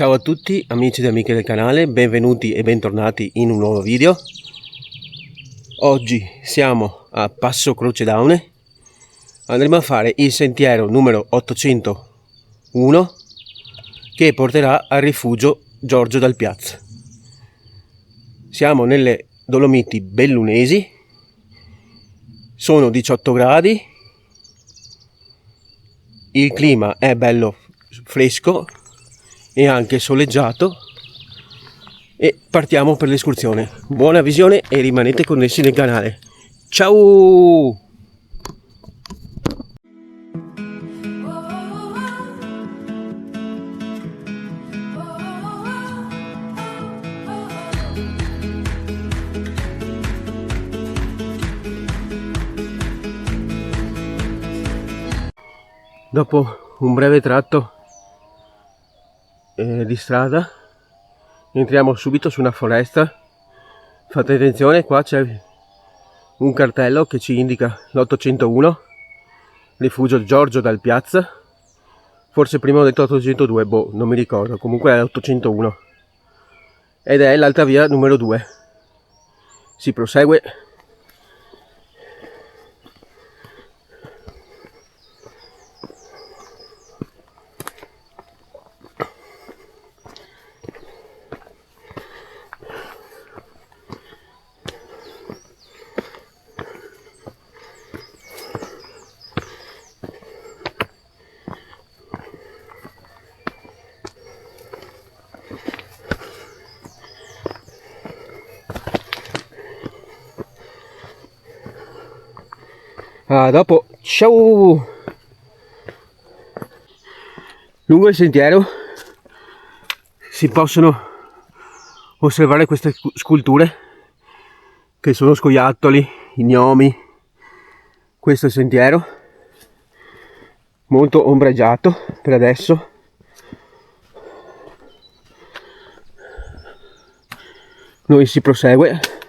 Ciao a tutti amici ed amiche del canale, benvenuti e bentornati in un nuovo video. Oggi siamo a Passo Croce Daune, andremo a fare il sentiero numero 801 che porterà al rifugio Giorgio dal Piazza. Siamo nelle Dolomiti Bellunesi, sono 18 gradi, il clima è bello fresco e anche soleggiato e partiamo per l'escursione. Buona visione e rimanete connessi nel canale. Ciao! Dopo un breve tratto di strada entriamo subito su una foresta. Fate attenzione, qua c'è un cartello che ci indica l'801 rifugio Giorgio dal Piazza, forse prima ho detto 802, boh, non mi ricordo, comunque è l'801 ed è l'altra via numero 2. Si prosegue. Dopo, ciao! Lungo il sentiero si possono osservare queste sculture che sono scoiattoli, gnomi. Questo è il sentiero, molto ombreggiato per adesso. Noi si prosegue.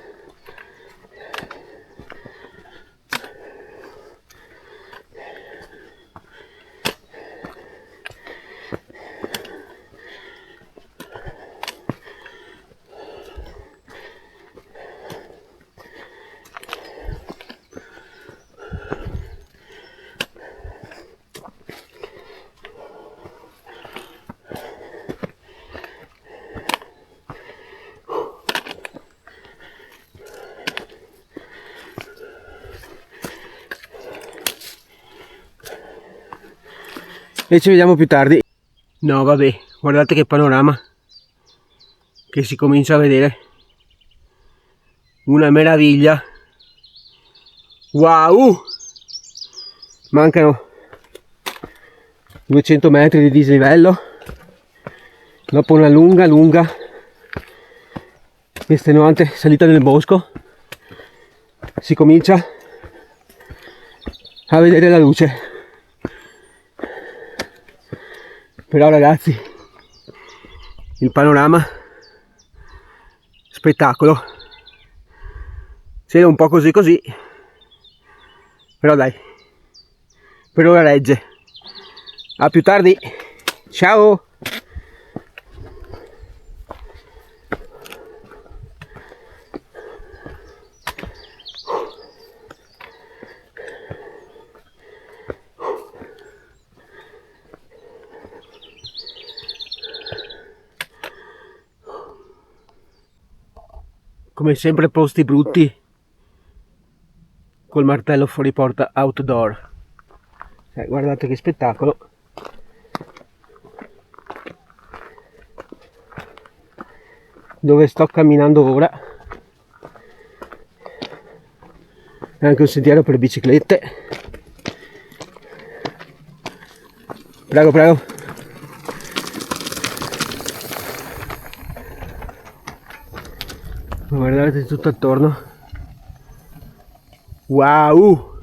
E ci vediamo più tardi. No, vabbè, guardate che panorama che si comincia a vedere. Una meraviglia. Wow! Mancano 200 metri di dislivello. Dopo una lunga estenuante salita nel bosco si comincia a vedere la luce. Però ragazzi, il panorama, spettacolo. C'era un po' così, però dai, per ora regge. A più tardi, ciao! Come sempre posti brutti col martello fuori porta outdoor. Guardate che spettacolo. Dove sto camminando ora è anche un sentiero per biciclette. Prego. Guardate tutto attorno. Wow!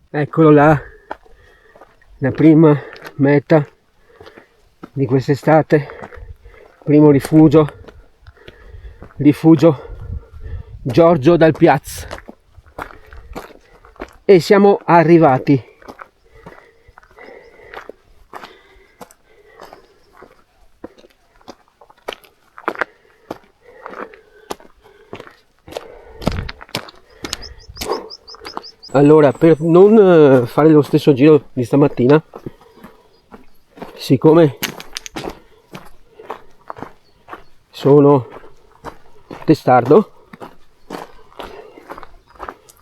Eccolo là, la prima meta di quest'estate, primo rifugio Giorgio dal Piazza. E siamo arrivati. Allora, per non fare lo stesso giro di stamattina, siccome sono testardo,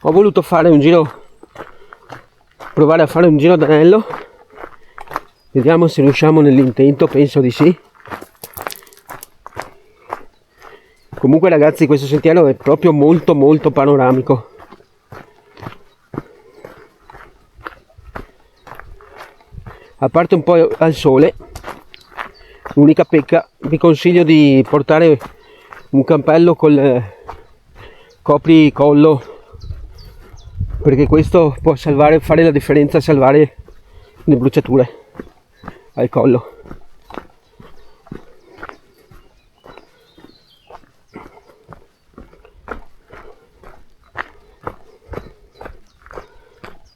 ho voluto fare un giro, provare a fare un giro d'anello. Vediamo se riusciamo nell'intento, penso di sì. Comunque ragazzi, questo sentiero è proprio molto panoramico. A parte un po' al sole, l'unica pecca, vi consiglio di portare un cappello col copricollo, perché questo può salvare, fare la differenza, salvare le bruciature al collo.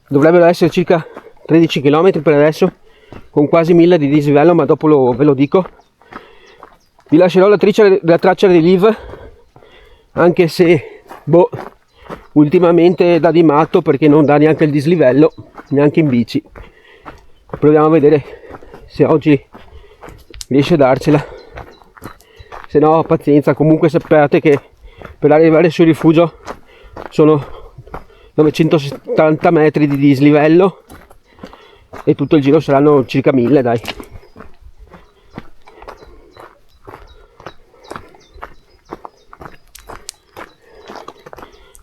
Dovrebbero essere circa 13 km per adesso, con quasi 1000 di dislivello, ma dopo ve lo dico. Vi lascerò la traccia di Live, anche se ultimamente dà di matto, perché non dà neanche il dislivello, neanche in bici. Proviamo a vedere se oggi riesce a darcela, se no pazienza. Comunque sappiate che per arrivare sul rifugio sono 970 metri di dislivello e tutto il giro saranno circa 1000, dai.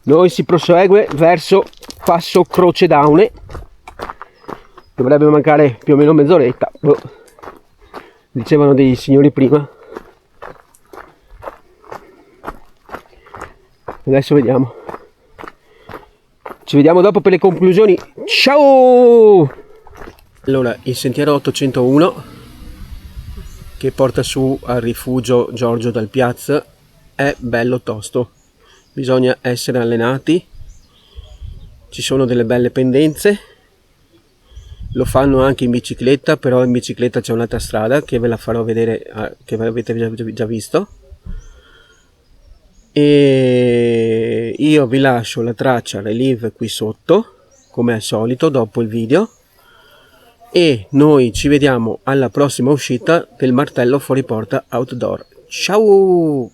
Noi si prosegue verso Passo Croce Daune, dovrebbe mancare più o meno mezz'oretta, dicevano dei signori prima. Adesso vediamo, ci vediamo dopo per le conclusioni. Ciao! Allora, il sentiero 801 che porta su al rifugio Giorgio dal Piazza è bello tosto, bisogna essere allenati, ci sono delle belle pendenze, lo fanno anche in bicicletta, però in bicicletta c'è un'altra strada che ve la farò vedere, che avete già visto, e io vi lascio la traccia relive qui sotto come al solito dopo il video, e noi ci vediamo alla prossima uscita del Martello Fuori Porta Outdoor. Ciao!